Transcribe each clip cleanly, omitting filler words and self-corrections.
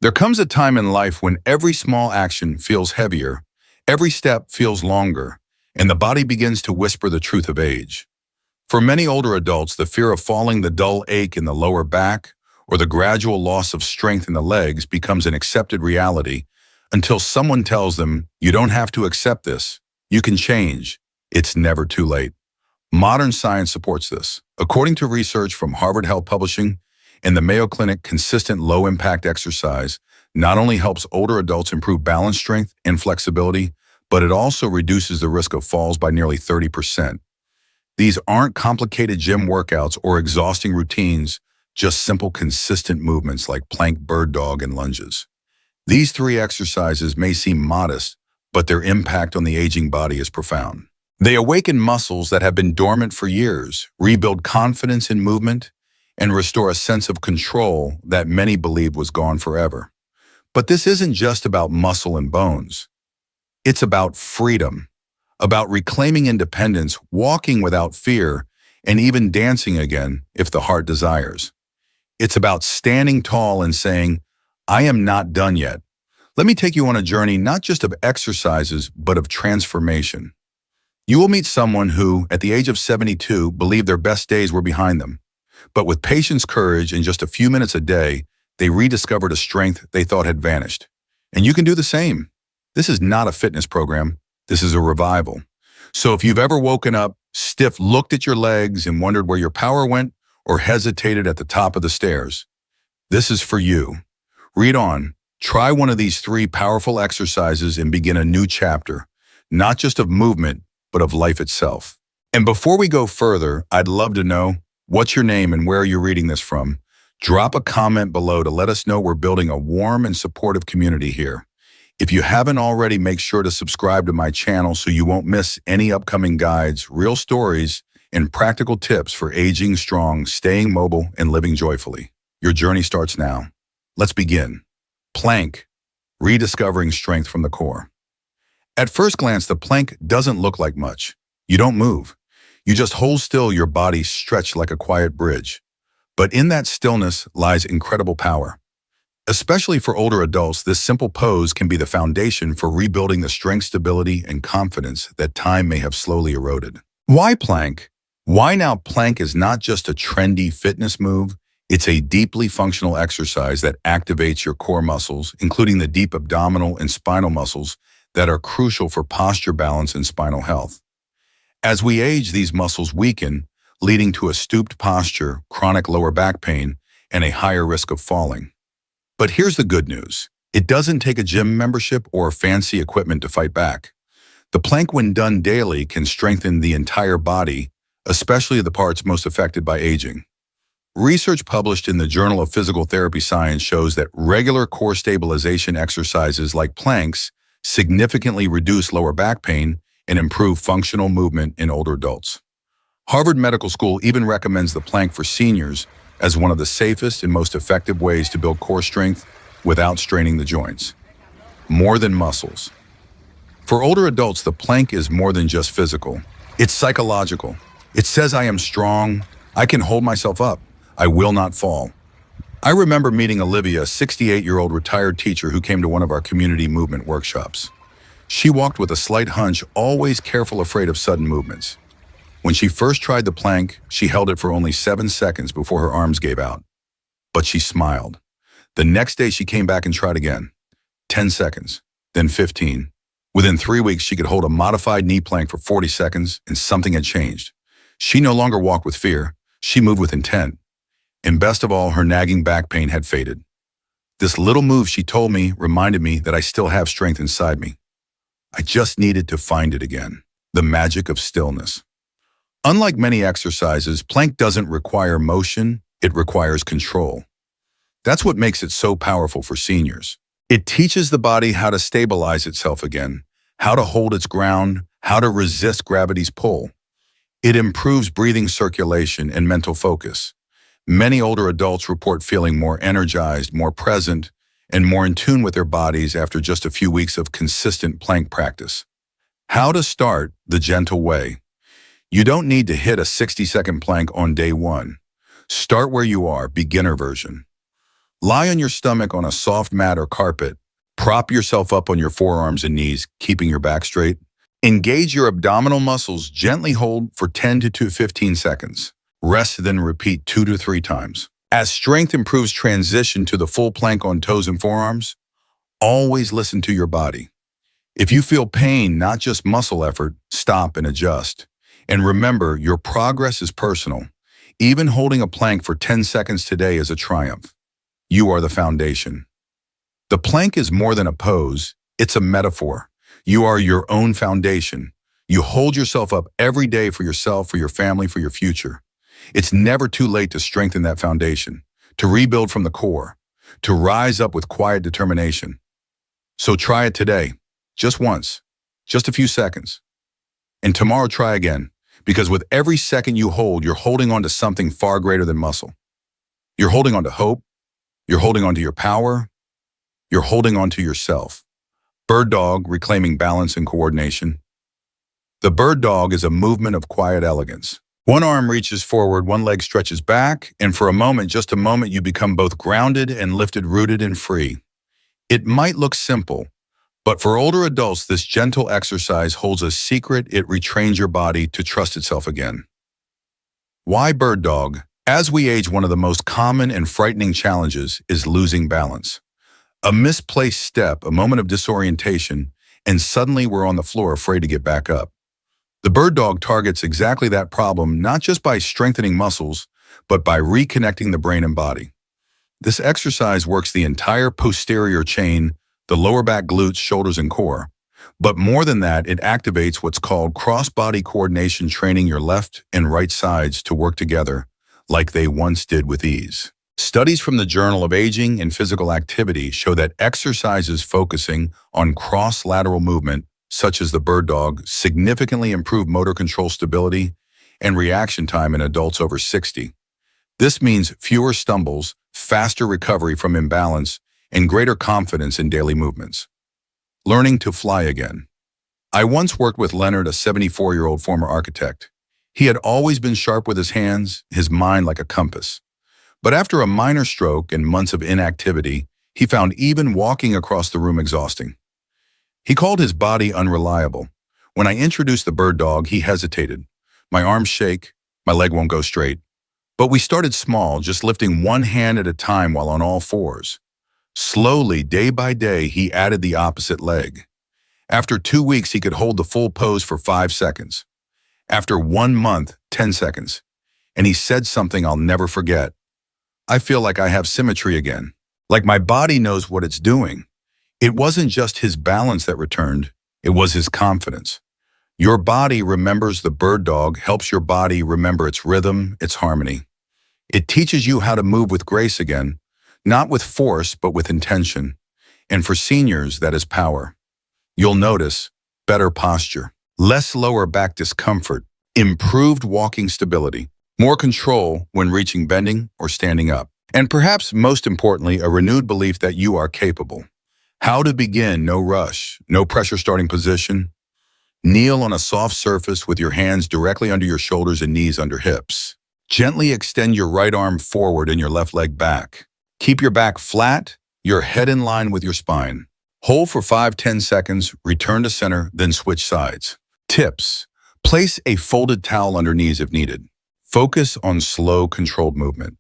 There comes a time in life when every small action feels heavier, every step feels longer, and the body begins to whisper the truth of age. For many older adults, the fear of falling, the dull ache in the lower back, or the gradual loss of strength in the legs becomes an accepted reality until someone tells them, you don't have to accept this. You can change. It's never too late. Modern science supports this. According to research from Harvard Health Publishing and the Mayo Clinic, consistent low-impact exercise not only helps older adults improve balance strength and flexibility, but it also reduces the risk of falls by nearly 30%. These aren't complicated gym workouts or exhausting routines, just simple, consistent movements like plank, bird dog, and lunges. These three exercises may seem modest, but their impact on the aging body is profound. They awaken muscles that have been dormant for years, rebuild confidence in movement, and restore a sense of control that many believed was gone forever. But this isn't just about muscle and bones. It's about freedom, about reclaiming independence, walking without fear, and even dancing again if the heart desires. It's about standing tall and saying, I am not done yet. Let me take you on a journey not just of exercises, but of transformation. You will meet someone who, at the age of 72, believed their best days were behind them. But with patience, courage, and just a few minutes a day, they rediscovered a strength they thought had vanished. And you can do the same. This is not a fitness program. This is a revival. So if you've ever woken up stiff, looked at your legs, and wondered where your power went, or hesitated at the top of the stairs, this is for you. Read on. Try one of these three powerful exercises and begin a new chapter, not just of movement, but of life itself. And before we go further, I'd love to know, what's your name and where you're reading this from? Drop a comment below to let us know we're building a warm and supportive community here. If you haven't already, make sure to subscribe to my channel so you won't miss any upcoming guides, real stories, and practical tips for aging strong, staying mobile, and living joyfully. Your journey starts now. Let's begin. Plank, rediscovering strength from the core. At first glance, the plank doesn't look like much. You don't move. You just hold still, your body stretched like a quiet bridge. But in that stillness lies incredible power. Especially for older adults, this simple pose can be the foundation for rebuilding the strength, stability, and confidence that time may have slowly eroded. Why plank? Why now? Plank is not just a trendy fitness move. It's a deeply functional exercise that activates your core muscles, including the deep abdominal and spinal muscles that are crucial for posture, balance, and spinal health. As we age, these muscles weaken, leading to a stooped posture, chronic lower back pain, and a higher risk of falling. But here's the good news. It doesn't take a gym membership or fancy equipment to fight back. The plank, when done daily, can strengthen the entire body, especially the parts most affected by aging. Research published in the Journal of Physical Therapy Science shows that regular core stabilization exercises like planks significantly reduce lower back pain and improve functional movement in older adults. Harvard Medical School even recommends the plank for seniors as one of the safest and most effective ways to build core strength without straining the joints. More than muscles. For older adults, the plank is more than just physical. It's psychological. It says, I am strong. I can hold myself up. I will not fall. I remember meeting Olivia, a 68-year-old retired teacher who came to one of our community movement workshops. She walked with a slight hunch, always careful, afraid of sudden movements. When she first tried the plank, she held it for only 7 seconds before her arms gave out. But she smiled. The next day she came back and tried again. 10 seconds, then 15. Within 3 weeks, she could hold a modified knee plank for 40 seconds, and something had changed. She no longer walked with fear. She moved with intent. And best of all, her nagging back pain had faded. This little move, she told me, reminded me that I still have strength inside me. I just needed to find it again. The magic of stillness. Unlike many exercises, plank doesn't require motion, it requires control. That's what makes it so powerful for seniors. It teaches the body how to stabilize itself again, how to hold its ground, how to resist gravity's pull. It improves breathing, circulation, and mental focus. Many older adults report feeling more energized, more present, and more in tune with their bodies after just a few weeks of consistent plank practice. How to start the gentle way. You don't need to hit a 60-second plank on day one. Start where you are, beginner version. Lie on your stomach on a soft mat or carpet. Prop yourself up on your forearms and knees, keeping your back straight. Engage your abdominal muscles. Gently hold for 10 to 15 seconds. Rest, then repeat 2 to 3 times. As strength improves, transition to the full plank on toes and forearms. Always listen to your body. If you feel pain, not just muscle effort, stop and adjust. And remember, your progress is personal. Even holding a plank for 10 seconds today is a triumph. You are the foundation. The plank is more than a pose, it's a metaphor. You are your own foundation. You hold yourself up every day for yourself, for your family, for your future. It's never too late to strengthen that foundation, to rebuild from the core, to rise up with quiet determination. So try it today, just once, just a few seconds. And tomorrow try again, because with every second you hold, you're holding on to something far greater than muscle. You're holding on to hope, you're holding on to your power, you're holding on to yourself. Bird dog, reclaiming balance and coordination. The bird dog is a movement of quiet elegance. One arm reaches forward, one leg stretches back, and for a moment, just a moment, you become both grounded and lifted, rooted and free. It might look simple, but for older adults, this gentle exercise holds a secret. It retrains your body to trust itself again. Why bird dog? As we age, one of the most common and frightening challenges is losing balance. A misplaced step, a moment of disorientation, and suddenly we're on the floor afraid to get back up. The bird dog targets exactly that problem, not just by strengthening muscles, but by reconnecting the brain and body. This exercise works the entire posterior chain, the lower back, glutes, shoulders, and core. But more than that, it activates what's called cross-body coordination, training your left and right sides to work together like they once did with ease. Studies from the Journal of Aging and Physical Activity show that exercises focusing on cross-lateral movement, such as the bird dog, significantly improve motor control stability and reaction time in adults over 60. This means fewer stumbles, faster recovery from imbalance, and greater confidence in daily movements. Learning to fly again. I once worked with Leonard, a 74-year-old former architect. He had always been sharp with his hands, his mind like a compass. But after a minor stroke and months of inactivity, he found even walking across the room exhausting. He called his body unreliable. When I introduced the bird dog, he hesitated. My arms shake, my leg won't go straight. But we started small, just lifting one hand at a time while on all fours. Slowly, day by day, he added the opposite leg. After 2 weeks, he could hold the full pose for 5 seconds. After 1 month, 10 seconds. And he said something I'll never forget. I feel like I have symmetry again, like my body knows what it's doing. It wasn't just his balance that returned, it was his confidence. Your body remembers. The bird dog helps your body remember its rhythm, its harmony. It teaches you how to move with grace again, not with force, but with intention. And for seniors, that is power. You'll notice better posture, less lower back discomfort, improved walking stability, more control when reaching, bending, or standing up. And perhaps most importantly, a renewed belief that you are capable. How to begin? No rush, no pressure. Starting position. Kneel on a soft surface with your hands directly under your shoulders and knees under hips. Gently extend your right arm forward and your left leg back. Keep your back flat, your head in line with your spine. Hold for 5-10 seconds, return to center, then switch sides. Tips. Place a folded towel under knees if needed. Focus on slow, controlled movement.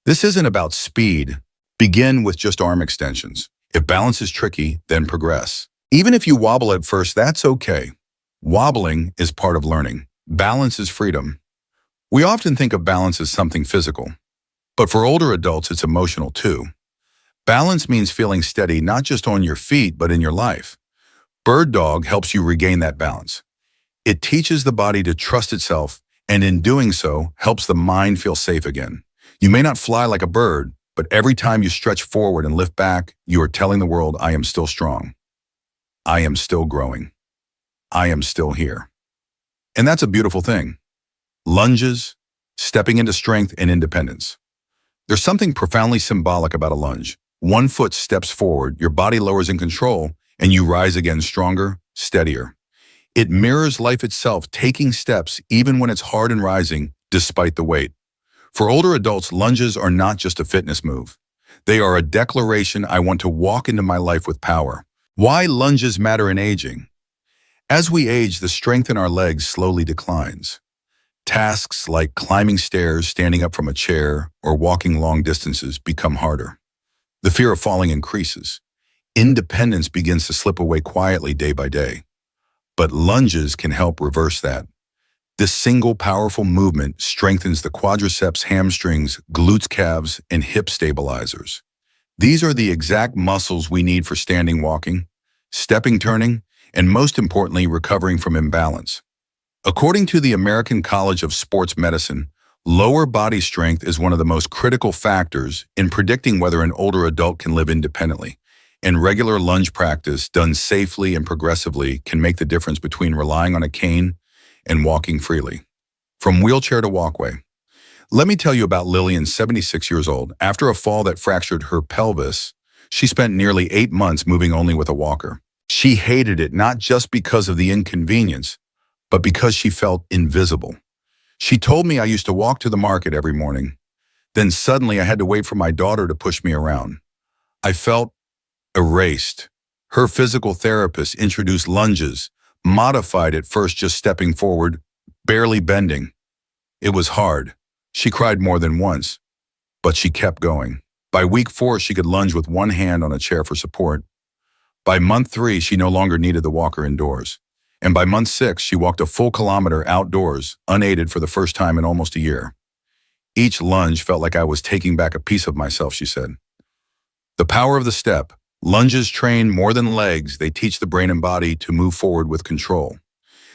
This isn't about speed. Begin with just arm extensions. If balance is tricky, then progress. Even if you wobble at first, that's okay. Wobbling is part of learning. Balance is freedom. We often think of balance as something physical, but for older adults, it's emotional too. Balance means feeling steady, not just on your feet, but in your life. Bird dog helps you regain that balance. It teaches the body to trust itself, and in doing so, helps the mind feel safe again. You may not fly like a bird, but every time you stretch forward and lift back, you are telling the world, I am still strong. I am still growing. I am still here. And that's a beautiful thing. Lunges, stepping into strength and independence. There's something profoundly symbolic about a lunge. One foot steps forward, your body lowers in control, and you rise again stronger, steadier. It mirrors life itself, taking steps even when it's hard and rising, despite the weight. For older adults, lunges are not just a fitness move. They are a declaration I want to walk into my life with power. Why lunges matter in aging? As we age, the strength in our legs slowly declines. Tasks like climbing stairs, standing up from a chair, or walking long distances become harder. The fear of falling increases. Independence begins to slip away quietly day by day. But lunges can help reverse that. This single powerful movement strengthens the quadriceps, hamstrings, glutes, calves, and hip stabilizers. These are the exact muscles we need for standing, walking, stepping, turning, and most importantly, recovering from imbalance. According to the American College of Sports Medicine, lower body strength is one of the most critical factors in predicting whether an older adult can live independently. And regular lunge practice, done safely and progressively, can make the difference between relying on a cane and walking freely. From wheelchair to walkway. Let me tell you about Lillian, 76 years old. After a fall that fractured her pelvis, she spent nearly 8 months moving only with a walker. She hated it not just because of the inconvenience, but because she felt invisible. She told me, I used to walk to the market every morning. Then suddenly I had to wait for my daughter to push me around. I felt erased. Her physical therapist introduced lunges, modified at first just stepping forward, barely bending. It was hard. She cried more than once, but she kept going. By week 4, she could lunge with one hand on a chair for support. By month 3, she no longer needed the walker indoors. And by month 6, she walked a full kilometer outdoors, unaided for the first time in almost a year. Each lunge felt like I was taking back a piece of myself, she said. The power of the step. Lunges train more than legs. They teach the brain and body to move forward with control.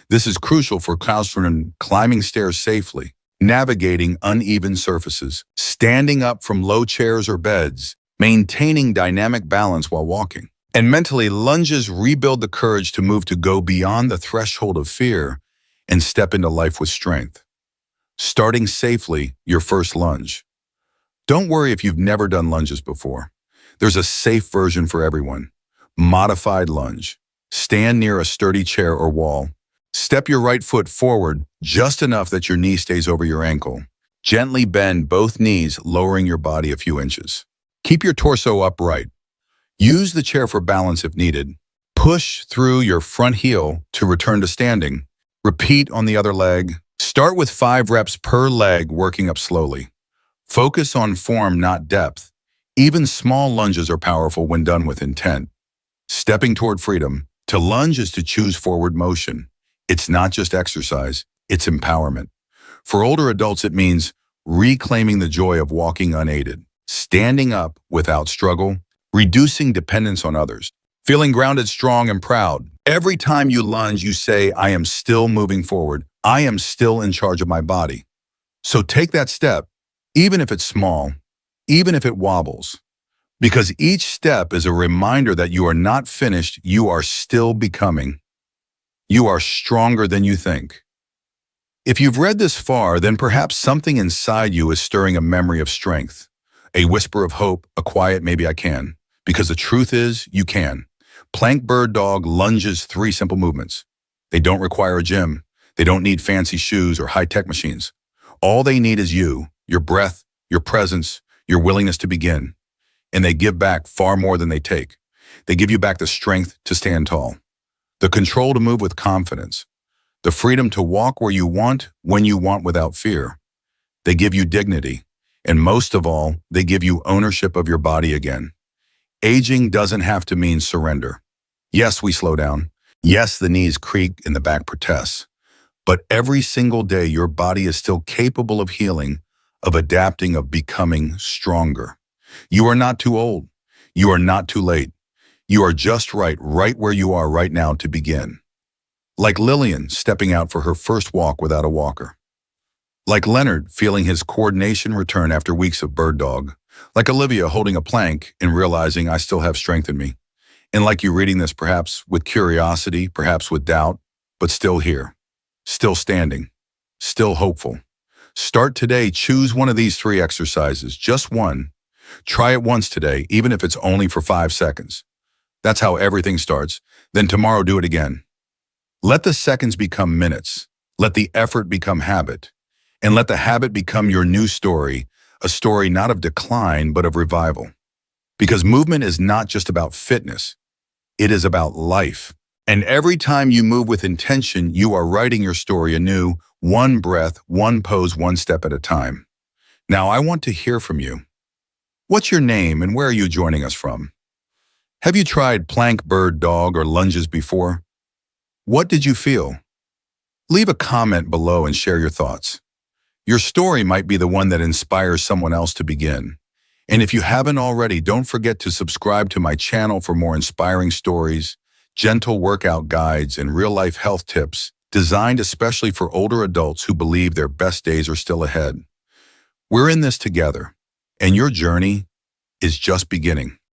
This is crucial for children climbing stairs safely, navigating uneven surfaces, standing up from low chairs or beds, maintaining dynamic balance while walking. And mentally, lunges rebuild the courage to go beyond the threshold of fear and step into life with strength. Starting safely, your first lunge. Don't worry if you've never done lunges before. There's a safe version for everyone. Modified lunge. Stand near a sturdy chair or wall. Step your right foot forward just enough that your knee stays over your ankle. Gently bend both knees, lowering your body a few inches. Keep your torso upright. Use the chair for balance if needed. Push through your front heel to return to standing. Repeat on the other leg. Start with 5 reps per leg, working up slowly. Focus on form, not depth. Even small lunges are powerful when done with intent. Stepping toward freedom. To lunge is to choose forward motion. It's not just exercise, it's empowerment. For older adults, it means reclaiming the joy of walking unaided, standing up without struggle, reducing dependence on others, feeling grounded, strong, and proud. Every time you lunge, you say, I am still moving forward. I am still in charge of my body. So take that step, even if it's small, even if it wobbles, because each step is a reminder that you are not finished, you are still becoming. You are stronger than you think. If you've read this far, then perhaps something inside you is stirring a memory of strength, a whisper of hope, a quiet maybe I can, because the truth is you can. Plank Bird Dog lunges 3 simple movements. They don't require a gym. They don't need fancy shoes or high-tech machines. All they need is you, your breath, your presence, your willingness to begin. And they give back far more than they take. They give you back the strength to stand tall, the control to move with confidence, the freedom to walk where you want, when you want without fear. They give you dignity, and most of all, they give you ownership of your body again. Aging doesn't have to mean surrender. Yes, we slow down. Yes, the knees creak and the back protests. But every single day, your body is still capable of healing, of adapting, of becoming stronger. You are not too old. You are not too late. You are just right where you are right now to begin. Like Lillian stepping out for her first walk without a walker. Like Leonard feeling his coordination return after weeks of bird dog. Like Olivia holding a plank and realizing I still have strength in me. And like you reading this perhaps with curiosity, perhaps with doubt, but still here, still standing, still hopeful. Start today. Choose one of these 3 exercises, just one. Try it once today, even if it's only for 5 seconds. That's how everything starts. Then tomorrow, do it again. Let the seconds become minutes. Let the effort become habit. And let the habit become your new story, a story not of decline, but of revival. Because movement is not just about fitness, it is about life. And every time you move with intention, you are writing your story anew, one breath, one pose, one step at a time. Now, I want to hear from you. What's your name and where are you joining us from? Have you tried plank, bird, dog, or lunges before? What did you feel? Leave a comment below and share your thoughts. Your story might be the one that inspires someone else to begin. And if you haven't already, don't forget to subscribe to my channel for more inspiring stories, gentle workout guides, and real-life health tips designed especially for older adults who believe their best days are still ahead. We're in this together, and your journey is just beginning.